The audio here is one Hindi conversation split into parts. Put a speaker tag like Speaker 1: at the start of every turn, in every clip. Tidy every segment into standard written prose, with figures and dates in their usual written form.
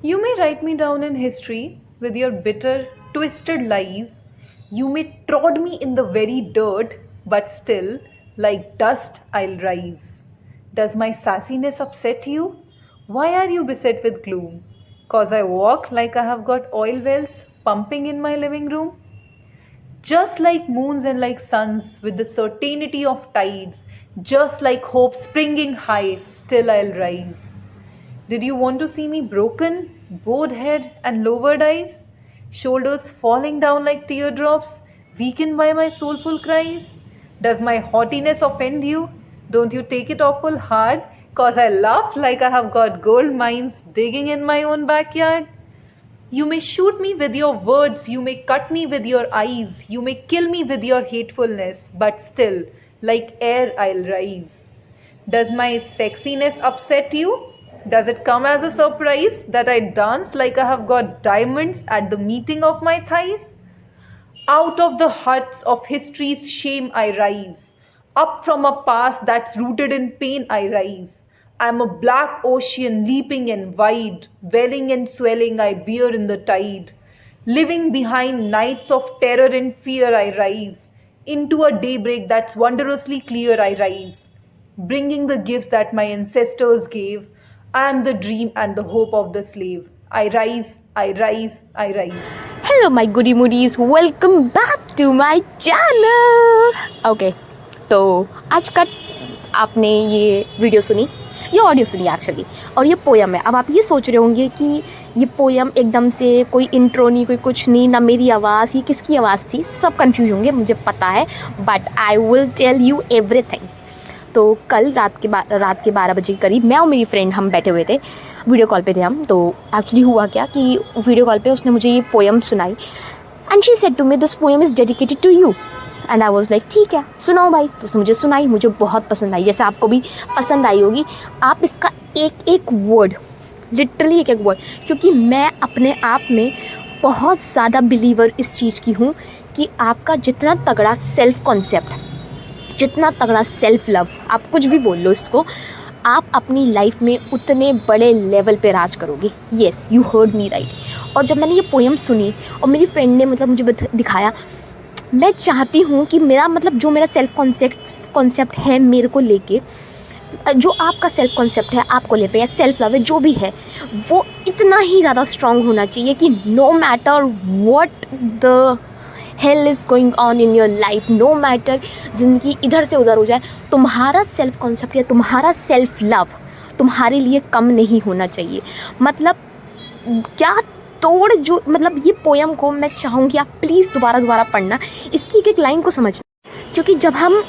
Speaker 1: You may write me down in history with your bitter, twisted lies. You may trod me in the very dirt, but still, like dust, I'll rise. Does my sassiness upset you? Why are you beset with gloom? Cause I walk like I have got oil wells pumping in my living room? Just like moons and like suns, with the certainty of tides, just like hope springing high, still I'll rise. Did you want to see me broken, bowed head, and lowered eyes? Shoulders falling down like teardrops, weakened by my soulful cries? Does my haughtiness offend you? Don't you take it awful hard? Cause I laugh like I have got gold mines digging in my own backyard? You may shoot me with your words, you may cut me with your eyes, you may kill me with your hatefulness, but still, like air, I'll rise. Does my sexiness upset you? Does it come as a surprise that I dance like I have got diamonds at the meeting of my thighs? Out of the huts of history's shame I rise. Up from a past that's rooted in pain I rise. I'm a black ocean leaping and wide, welling and swelling I bear in the tide. Living behind nights of terror and fear I rise. Into a daybreak that's wondrously clear I rise. Bringing the gifts that my ancestors gave, I am the dream and the hope of the slave. I rise, I rise, I rise.
Speaker 2: Hello my goody moodies, welcome back to my channel. Okay, तो आज का आपने ये वीडियो सुनी, ये ऑडियो सुनी एक्चुअली, और ये पोयम है। अब आप ये सोच रहे होंगे कि ये पोयम एकदम से कोई इंट्रो नहीं, कोई कुछ नहीं, ना मेरी आवाज़, ये किसकी आवाज़ थी, सब कंफ्यूज होंगे, मुझे पता है, but I will tell you everything. तो कल रात के 12 बजे के करीब मैं और मेरी फ्रेंड हम बैठे हुए थे, वीडियो कॉल पे थे हम। तो एक्चुअली हुआ क्या कि वीडियो कॉल पे उसने मुझे ये पोएम सुनाई and she said to me this poem is dedicated to you and I was like ठीक है सुनाओ भाई। तो उसने मुझे सुनाई, मुझे बहुत पसंद आई, जैसे आपको भी पसंद आई होगी। आप इसका एक एक वर्ड, लिटरली एक एक वर्ड, क्योंकि मैं अपने आप में बहुत ज़्यादा बिलीवर इस चीज़ की हूँ कि आपका जितना तगड़ा सेल्फ कॉन्सेप्ट, जितना तगड़ा सेल्फ लव, आप कुछ भी बोल लो इसको, आप अपनी लाइफ में उतने बड़े लेवल पे राज करोगे। Yes, you heard me right. और जब मैंने ये पोएम सुनी और मेरी फ्रेंड ने मतलब मुझे दिखाया, मैं चाहती हूँ कि मेरा मतलब जो मेरा सेल्फ कॉन्सेप्ट है मेरे को लेके, जो आपका सेल्फ कॉन्सेप्ट है आपको लेके, या सेल्फ लव है जो भी है, वो इतना ही ज़्यादा स्ट्रॉन्ग होना चाहिए कि no matter what the hell is going on in your life, no matter ज़िंदगी इधर से उधर हो जाए, तुम्हारा सेल्फ कॉन्सेप्ट या तुम्हारा सेल्फ लव तुम्हारे लिए कम नहीं होना चाहिए। मतलब क्या तोड़, जो मतलब ये पोएम को मैं चाहूँगी आप प्लीज़ दोबारा पढ़ना, इसकी एक एक लाइन को समझना, क्योंकि जब हम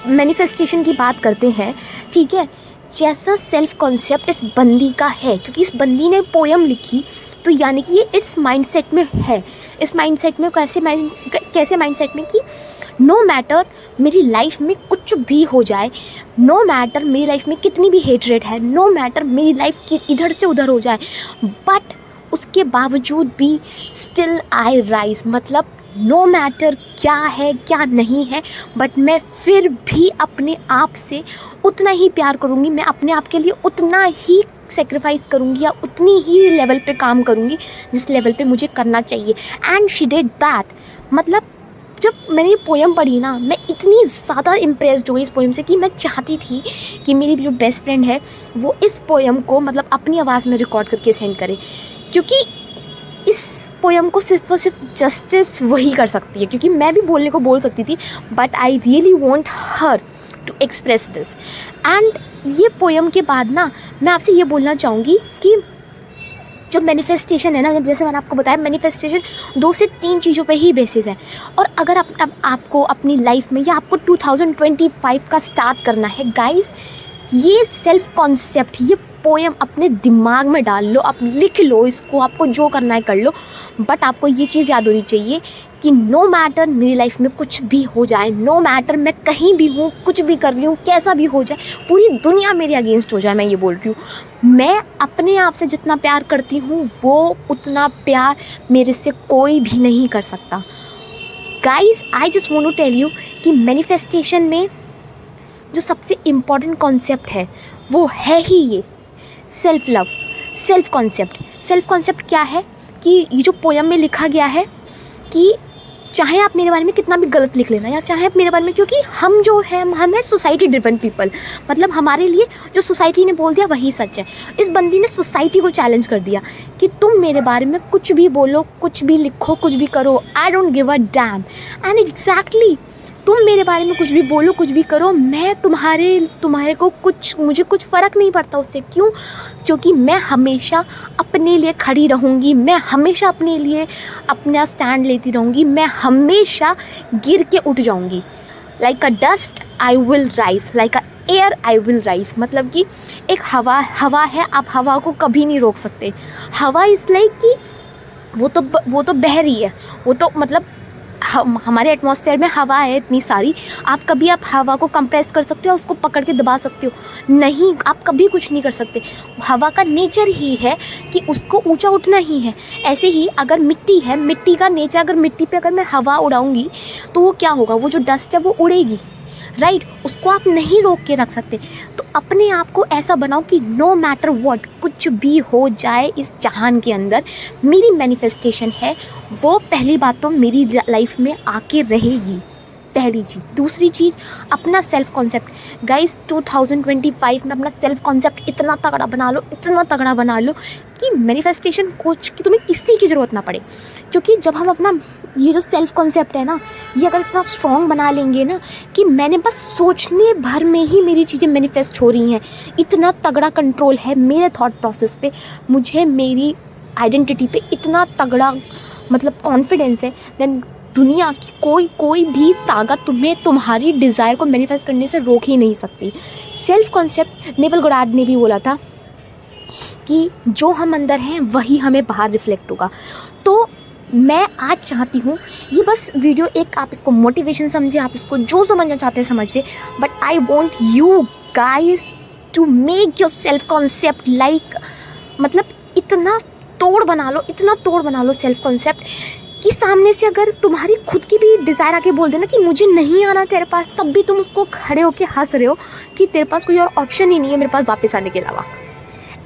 Speaker 2: मैनिफेस्टेशन की बात करते हैं, ठीक है, जैसा सेल्फ कॉन्सेप्ट इस बंदी का है, क्योंकि इस बंदी ने पोएम लिखी तो यानी कि ये इस माइंडसेट में है। इस माइंडसेट में कैसे माइंडसेट में कि नो मैटर मेरी लाइफ में कुछ भी हो जाए, नो मैटर मेरी लाइफ में कितनी भी हेटरेट है, नो मैटर मेरी लाइफ इधर से उधर हो जाए, बट उसके बावजूद भी स्टिल आई राइज। मतलब नो मैटर क्या है क्या नहीं है, बट मैं फिर भी अपने आप से उतना ही प्यार करूँगी, मैं अपने आप के लिए उतना ही सेक्रीफाइस करूँगी या उतनी ही लेवल पे काम करूँगी जिस लेवल पे मुझे करना चाहिए। And she did that. मतलब जब मैंने ये पोएम पढ़ी ना, मैं इतनी ज़्यादा इम्प्रेस्ड हुई इस पोएम से कि मैं चाहती थी कि मेरी जो बेस्ट फ्रेंड है वो इस पोएम को मतलब अपनी आवाज़ में रिकॉर्ड करके सेंड करे, क्योंकि इस पोएम को सिर्फ और सिर्फ जस्टिस वही कर सकती है, क्योंकि मैं भी बोलने को बोल सकती थी, but I really want her to express this. And ये पोएम के बाद ना मैं आपसे ये बोलना चाहूँगी कि जो मैनिफेस्टेशन है ना, जैसे मैंने आपको बताया, मैनिफेस्टेशन 2 से 3 चीज़ों पे ही बेसिस है। और अगर आपको अपनी लाइफ में या आपको 2025 का स्टार्ट करना है गाइस, ये सेल्फ कॉन्सेप्ट, ये पोएम अपने दिमाग में डाल लो, आप लिख लो इसको, आपको जो करना है कर लो, बट आपको ये चीज़ याद होनी चाहिए कि नो मैटर मेरी लाइफ में कुछ भी हो जाए, नो मैटर मैं कहीं भी हूँ, कुछ भी कर रही हूँ, कैसा भी हो जाए, पूरी दुनिया मेरे अगेंस्ट हो जाए, मैं ये बोल रही हूँ, मैं अपने आप से जितना प्यार करती हूँ वो उतना प्यार मेरे से कोई भी नहीं कर सकता। Guys I just want to tell you कि मैनिफेस्टेशन में जो सबसे इम्पॉर्टेंट कॉन्सेप्ट है वो है ही ये सेल्फ लव। सेल्फ कॉन्सेप्ट क्या है कि ये जो पोयम में लिखा गया है कि चाहे आप मेरे बारे में कितना भी गलत लिख लेना या चाहे आप मेरे बारे में, क्योंकि हम जो है हम है सोसाइटी ड्रिवन पीपल, मतलब हमारे लिए जो सोसाइटी ने बोल दिया वही सच है। इस बंदी ने सोसाइटी को चैलेंज कर दिया कि तुम मेरे बारे में कुछ भी बोलो, कुछ भी लिखो, कुछ भी करो, I don't give a dam. And exactly, तुम मेरे बारे में कुछ भी बोलो, कुछ भी करो, मैं तुम्हारे को मुझे कुछ फ़र्क नहीं पड़ता उससे। क्यों? क्योंकि मैं हमेशा अपने लिए खड़ी रहूँगी, मैं हमेशा अपने लिए अपना स्टैंड लेती रहूँगी, मैं हमेशा गिर के उठ जाऊँगी। Like a dust I will rise, like a air I will rise. मतलब कि एक हवा है, आप हवा को कभी नहीं रोक सकते। हवा इस लाइक कि वो तो बह रही है, वो तो मतलब हमारे एटमॉस्फेयर में हवा है इतनी सारी, आप हवा को कंप्रेस कर सकते हो, उसको पकड़ के दबा सकते हो? नहीं, आप कभी कुछ नहीं कर सकते। हवा का नेचर ही है कि उसको ऊंचा उठना ही है। ऐसे ही अगर मिट्टी है, मिट्टी का नेचर, अगर मिट्टी पे अगर मैं हवा उड़ाऊंगी तो वो क्या होगा, वो जो डस्ट है वो उड़ेगी, राइट? उसको आप नहीं रोक के रख सकते। तो अपने आप को ऐसा बनाओ कि नो मैटर व्हाट, कुछ भी हो जाए इस जहान के अंदर, मेरी मैनिफेस्टेशन है वो पहली बात तो मेरी लाइफ में आके रहेगी, पहली चीज़। दूसरी चीज़, अपना सेल्फ कॉन्सेप्ट। गाइस 2025 में अपना सेल्फ कॉन्सेप्ट इतना तगड़ा बना लो कि मैनिफेस्टेशन कोच की तुम्हें किसी की ज़रूरत ना पड़े। क्योंकि जब हम अपना ये जो सेल्फ कॉन्सेप्ट है ना, ये अगर इतना स्ट्रॉन्ग बना लेंगे ना कि मैंने बस सोचने भर में ही मेरी चीज़ें मैनिफेस्ट हो रही हैं, इतना तगड़ा कंट्रोल है मेरे थॉट प्रोसेस पे, मुझे मेरी आइडेंटिटी पे इतना तगड़ा मतलब कॉन्फिडेंस है, देन दुनिया की कोई भी ताकत तुम्हें तुम्हारी डिज़ायर को मैनिफेस्ट करने से रोक ही नहीं सकती। सेल्फ कॉन्सेप्ट, नेवल गोडार्ड ने भी बोला था कि जो हम अंदर हैं वही हमें बाहर रिफ्लेक्ट होगा। तो मैं आज चाहती हूँ, ये बस वीडियो एक, आप इसको मोटिवेशन समझिए, आप इसको जो समझना चाहते हैं समझिए, but I want you guys to make your self concept like, मतलब इतना तोड़ बना लो सेल्फ कॉन्सेप्ट कि सामने से अगर तुम्हारी खुद की भी डिज़ायर आके बोल देना कि मुझे नहीं आना तेरे पास, तब भी तुम उसको खड़े होके हंस रहे हो कि तेरे पास कोई और ऑप्शन ही नहीं है मेरे पास वापस आने के अलावा।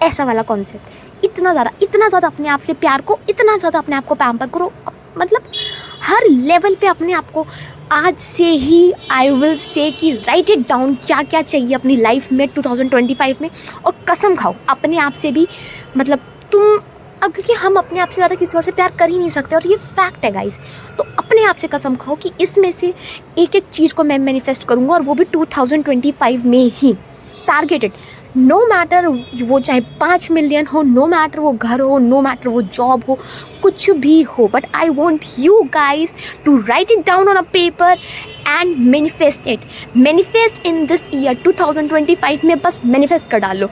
Speaker 2: ऐसा वाला कॉन्सेप्ट, इतना ज़्यादा अपने आप से प्यार को, इतना ज़्यादा अपने आप को पैम्पर करो, मतलब हर लेवल पे अपने आप को आज से ही आई विल से कि राइट इट डाउन, क्या क्या चाहिए अपनी लाइफ में 2025 में, और कसम खाओ अपने आप से भी, मतलब तुम अब, क्योंकि हम अपने आप से ज़्यादा किसी और से प्यार कर ही नहीं सकते और ये फैक्ट है गाइस। तो अपने आप से कसम खाओ कि इसमें से एक चीज़ को मैं मैनिफेस्ट करूँगा, और वो भी 2025 में ही, टारगेटेड। नो मैटर वो चाहे 5 मिलियन हो, नो मैटर वो घर हो, नो मैटर वो जॉब हो, कुछ भी हो, but I want you guys to write it down on a paper and manifest it. Manifest in this year 2025 में बस मैनिफेस्ट कर डालो।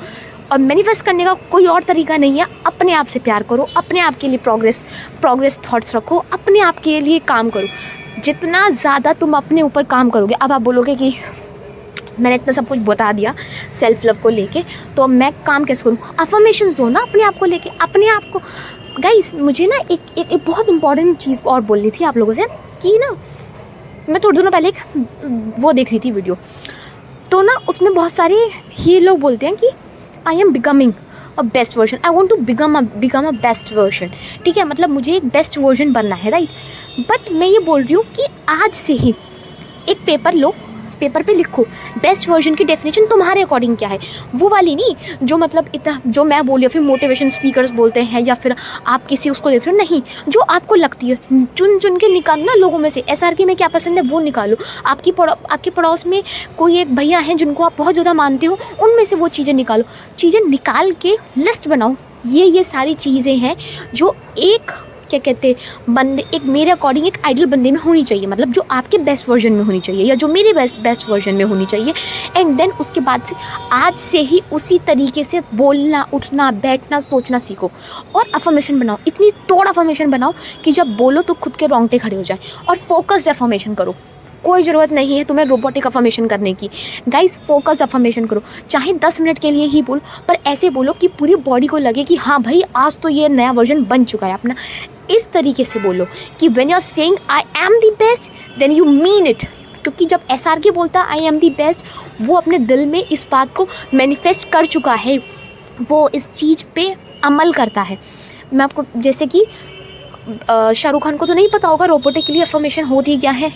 Speaker 2: और मैनिफेस्ट करने का कोई और तरीका नहीं है, अपने आप से प्यार करो, अपने आप के लिए प्रोग्रेस थॉट्स रखो, अपने आप के लिए काम करो। जितना ज़्यादा तुम अपने ऊपर काम करोगे, अब आप बोलोगे कि मैंने इतना सब कुछ बता दिया सेल्फ लव को लेके, तो अब मैं काम कैसे करूँ? अफर्मेशंस दो ना अपने आप को लेके, अपने आप को। गाइस मुझे ना एक बहुत इंपॉर्टेंट चीज़ और बोलनी थी आप लोगों से कि ना, मैं थोड़े दिनों पहले एक वो देख रही थी वीडियो, तो ना उसमें बहुत सारे ये लोग बोलते हैं कि I am becoming a best version, I want to become a best version. ठीक है, मतलब मुझे एक बेस्ट वर्जन बनना है, राइट? बट मैं ये बोल रही हूँ कि आज से ही एक पेपर लो, पेपर पे लिखो बेस्ट वर्जन की डेफिनेशन तुम्हारे अकॉर्डिंग क्या है। वो वाली नहीं जो मतलब इतना जो मैं बोली या फिर मोटिवेशन स्पीकर्स बोलते हैं या फिर आप किसी उसको देख रहे हो, नहीं, जो आपको लगती है चुन के निकालो ना लोगों में से। SRK में क्या पसंद है वो निकालो। आपके पड़ोस में कोई एक भैया हैं जिनको आप बहुत ज़्यादा मानते हो, उनमें से वो चीज़ें निकालो, चीज़ें निकाल के लिस्ट बनाओ। ये सारी चीज़ें हैं जो एक क्या कहते बंदे, एक मेरे अकॉर्डिंग एक आइडियल बंदे में होनी चाहिए, मतलब जो आपके बेस्ट वर्जन में होनी चाहिए या जो मेरे बेस्ट वर्जन में होनी चाहिए। एंड देन उसके बाद से आज से ही उसी तरीके से बोलना, उठना, बैठना, सोचना सीखो और अफर्मेशन बनाओ। इतनी तोड़ अफर्मेशन बनाओ कि जब बोलो तो खुद के रोंगटे खड़े हो जाए। और फोकस्ड अफर्मेशन करो, कोई ज़रूरत नहीं है तुम्हें रोबोटिक अफर्मेशन करने की। गाइस फोकस्ड अफर्मेशन करो, चाहे 10 मिनट के लिए ही बोलो, पर ऐसे बोलो कि पूरी बॉडी को लगे कि हाँ भाई आज तो ये नया वर्जन बन चुका है अपना। इस तरीके से बोलो कि when you are saying I am the best then you mean it. क्योंकि जब SRK बोलता है आई एम द बेस्ट, वो अपने दिल में इस बात को मैनिफेस्ट कर चुका है, वो इस चीज़ पे अमल करता है। मैं आपको जैसे कि शाहरुख खान को तो नहीं पता होगा रोबोटिकली अफर्मेशन होती क्या है।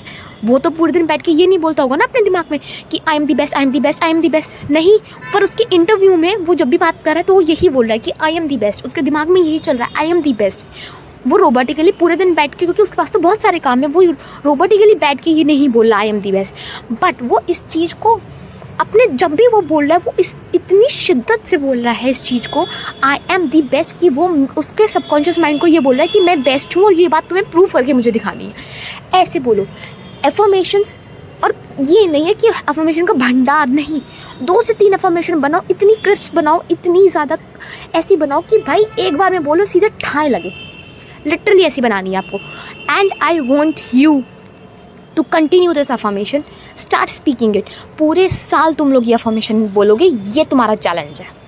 Speaker 2: वो तो पूरे दिन बैठ के ये नहीं बोलता होगा ना अपने दिमाग में कि I am the best, I am the best, I am the best, नहीं। पर उसके इंटरव्यू में वो जब भी बात कर रहा है तो वो यही बोल रहा है कि आई एम दी बेस्ट। उसके दिमाग में यही चल रहा है, आई एम दी बेस्ट। वो रोबोटिकली पूरे दिन बैठ के, क्योंकि उसके पास तो बहुत सारे काम है, वो रोबोटिकली बैठ के ये नहीं बोल रहा आई एम दी बेस्ट, बट वो इस चीज़ को अपने जब भी वो बोल रहा है वो इतनी शिद्दत से बोल रहा है इस चीज़ को, आई एम दी बेस्ट, कि वो उसके सबकॉन्शियस माइंड को ये बोल रहा है कि मैं बेस्ट हूँ और ये बात तुम्हें प्रूव करके मुझे दिखानी है। ऐसे बोलो एफर्मेशंस। और ये नहीं है कि अफर्मेशन का भंडार, नहीं, 2 से 3 अफर्मेशन बनाओ, इतनी क्रिस्प बनाओ, इतनी ज़्यादा ऐसी बनाओ कि भाई एक बार में बोलो सीधे ठाए लगे। लिटरली ऐसी बनानी है आपको। And I want you to continue this affirmation, start speaking it. पूरे साल तुम लोग ये अफर्मेशन बोलोगे, ये तुम्हारा चैलेंज है।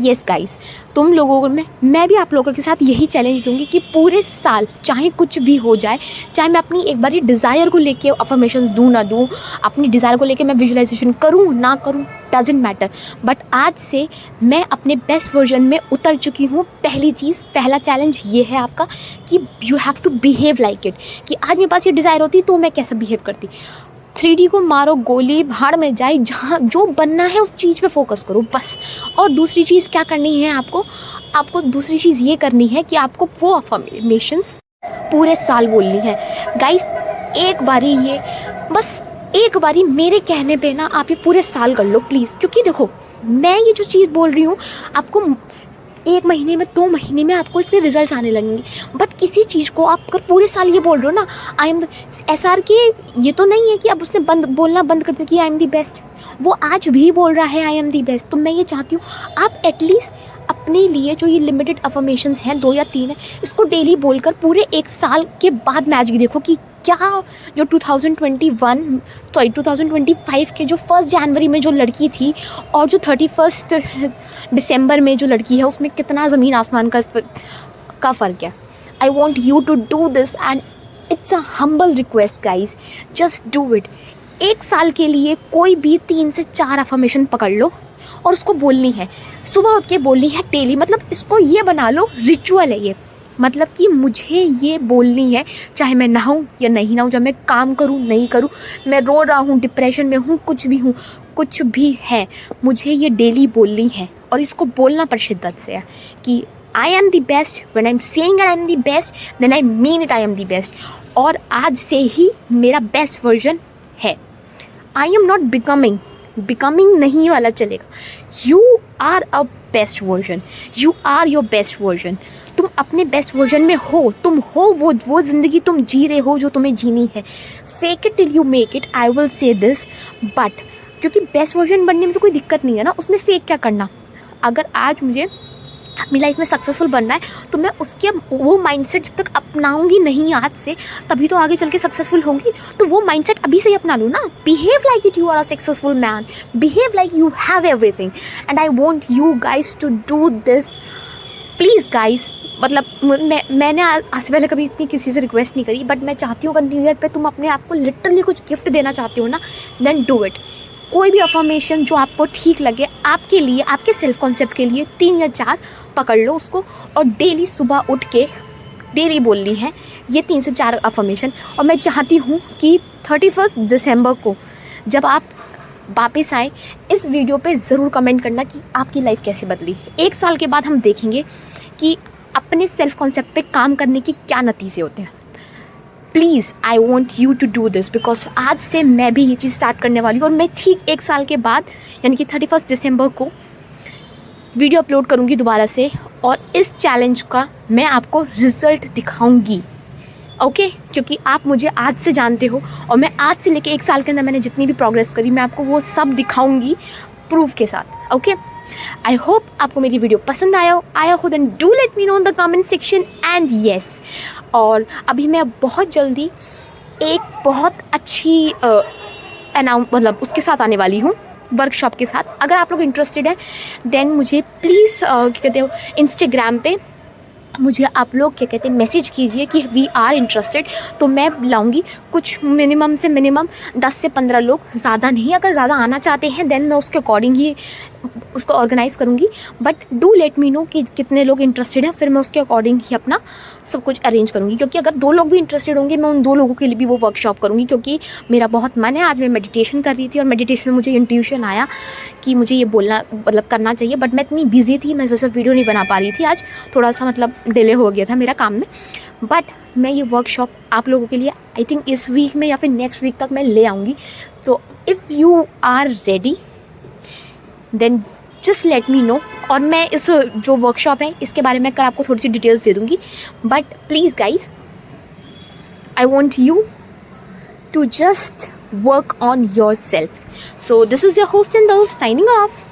Speaker 2: येस गाइस, तुम लोगों में, मैं भी आप लोगों के साथ यही चैलेंज लूँगी कि पूरे साल चाहे कुछ भी हो जाए, चाहे मैं अपनी एक बारी डिज़ायर को लेके अफर्मेशंस दूँ ना दूँ, अपनी डिज़ायर को लेके मैं विजुअलाइजेशन करूँ ना करूँ, डजेंट मैटर, बट आज से मैं अपने बेस्ट वर्जन में उतर चुकी हूँ। पहली चीज़, पहला चैलेंज ये है आपका कि you have to behave like it, कि आज मेरे पास ये डिज़ायर होती तो मैं कैसे बिहेव करती। 3D को मारो गोली, भाड़ में जाए, जहाँ जो बनना है उस चीज़ पे फोकस करो बस। और दूसरी चीज़ क्या करनी है आपको दूसरी चीज़ ये करनी है कि आपको वो अफर्मेशंस पूरे साल बोलनी है। गाइस, एक बारी ये, बस एक बारी मेरे कहने पे ना आप ये पूरे साल कर लो प्लीज़। क्योंकि देखो, मैं ये जो चीज़ बोल रही हूँ आपको 1 महीने में, 2 महीने में आपको इसके रिजल्ट्स आने लगेंगे। बट किसी चीज़ को आप अगर पूरे साल ये बोल रहे हो ना, आई एम SR के, ये तो नहीं है कि अब उसने बोलना बंद कर दिया कि आई एम दी बेस्ट। वो आज भी बोल रहा है आई एम दी बेस्ट। तो मैं ये चाहती हूँ आप एटलीस्ट अपने लिए जो ये लिमिटेड अफर्मेशंस हैं, 2 या 3 है, इसको डेली बोलकर पूरे 1 साल के बाद मैच देखो कि क्या जो 2025 के जो 1 जनवरी में जो लड़की थी और जो 31 दिसंबर में जो लड़की है, उसमें कितना ज़मीन आसमान का फ़र्क है। I want you to do this and it's a humble request guys, just do it. 1 साल के लिए कोई भी 3 से 4 अफर्मेशन पकड़ लो और उसको बोलनी है, सुबह उठ के बोलनी है डेली। मतलब इसको ये बना लो, रिचुअल है ये, मतलब कि मुझे ये बोलनी है, चाहे मैं नहाऊं या नहीं नहाऊं, जब मैं काम करूं नहीं करूं, मैं रो रहा हूं, डिप्रेशन में हूं, कुछ भी है, मुझे ये डेली बोलनी है। और इसको बोलना पर शिद्दत से है कि I am the best. When I am saying I am the best, then I mean it, I am the best. और आज से ही मेरा बेस्ट वर्जन है। आई एम नॉट बिकमिंग नहीं वाला चलेगा। You are a best version, you are your best version. तुम अपने बेस्ट वर्जन में हो, तुम हो वो ज़िंदगी तुम जी रहे हो जो तुम्हें जीनी है। Fake it till you make it, I will say this. But क्योंकि बेस्ट वर्जन बनने में तो कोई दिक्कत नहीं है ना, उसमें फेक क्या करना। अगर आज मुझे अपनी लाइफ में सक्सेसफुल बनना है तो मैं उसके वो माइंडसेट जब तक अपनाऊंगी नहीं आज से, तभी तो आगे चल के सक्सेसफुल होंगी। तो वो माइंडसेट अभी से ही अपना लो ना। Behave like it, you are a successful man, behave like you have everything. And I want you guys to do this please guys. मतलब मैंने आज से पहले कभी इतनी किसी से रिक्वेस्ट नहीं करी, बट मैं चाहती हूँ अगर न्यू ईयर पे तुम अपने आप को लिटरली कुछ गिफ्ट देना चाहते हो ना, देन डू इट। कोई भी अफर्मेशन जो आपको ठीक लगे आपके लिए, आपके सेल्फ कॉन्सेप्ट के लिए, 3 या 4 पकड़ लो उसको और डेली सुबह उठ के डेली बोलनी है ये 3 से 4 अफर्मेशन। और मैं चाहती हूँ कि 31 दिसंबर को जब आप वापस आए, इस वीडियो पे ज़रूर कमेंट करना कि आपकी लाइफ कैसे बदली। 1 साल के बाद हम देखेंगे कि अपने सेल्फ कॉन्सेप्ट पे काम करने के क्या नतीजे होते हैं। Please I want you to do this, because आज से मैं भी ये चीज़ स्टार्ट करने वाली हूँ। और मैं ठीक 1 साल के बाद यानी कि 31 दिसंबर को वीडियो अपलोड करूँगी दोबारा से, और इस चैलेंज का मैं आपको रिज़ल्ट दिखाऊँगी। ओके क्योंकि आप मुझे आज से जानते हो और मैं आज से लेके 1 साल के अंदर मैंने जितनी भी प्रोग्रेस करी, मैं आपको वो सब दिखाऊँगी प्रूफ के साथ। ओके, आई होप आपको मेरी वीडियो पसंद आया हो, then do let me know in the comment section. And yes, और अभी मैं बहुत जल्दी एक बहुत अच्छी मतलब उसके साथ आने वाली हूँ, वर्कशॉप के साथ। अगर आप लोग इंटरेस्टेड हैं देन मुझे प्लीज़ क्या कहते हो इंस्टाग्राम पे मुझे आप लोग क्या कहते हैं मैसेज कीजिए कि वी आर इंटरेस्टेड, तो मैं लाऊंगी कुछ मिनिमम 10 से 15 लोग, ज़्यादा नहीं। अगर ज़्यादा आना चाहते हैं देन मैं उसके अकॉर्डिंग ही उसको ऑर्गेनाइज़ करूँगी, but do let me no कि कितने लोग इंटरेस्टेड हैं, फिर मैं उसके अकॉर्डिंग ही अपना सब कुछ अरेंज करूँगी। क्योंकि अगर 2 लोग भी इंटरेस्टेड होंगे, मैं उन 2 लोगों के लिए भी वो वर्कशॉप करूँगी, क्योंकि मेरा बहुत मन है। आज मैं मेडिटेशन कर रही थी और मेडिटेशन में मुझे इंट्यूशन आया कि मुझे ये बोलना मतलब करना चाहिए, बट मैं इतनी बिजी थी, मैं इस वजह से वीडियो नहीं बना पा रही थी। आज थोड़ा सा मतलब डिले हो गया था मेरा काम में, बट मैं ये वर्कशॉप आप लोगों के लिए आई थिंक इस वीक में या फिर नेक्स्ट वीक तक मैं ले आऊँगी। तो if you are ready then just let me know, और मैं इस जो वर्कशॉप है इसके बारे में कल आपको थोड़ी सी डिटेल्स दे दूँगी। But please guys, I want you to just work on yourself. So this is your host and the signing off.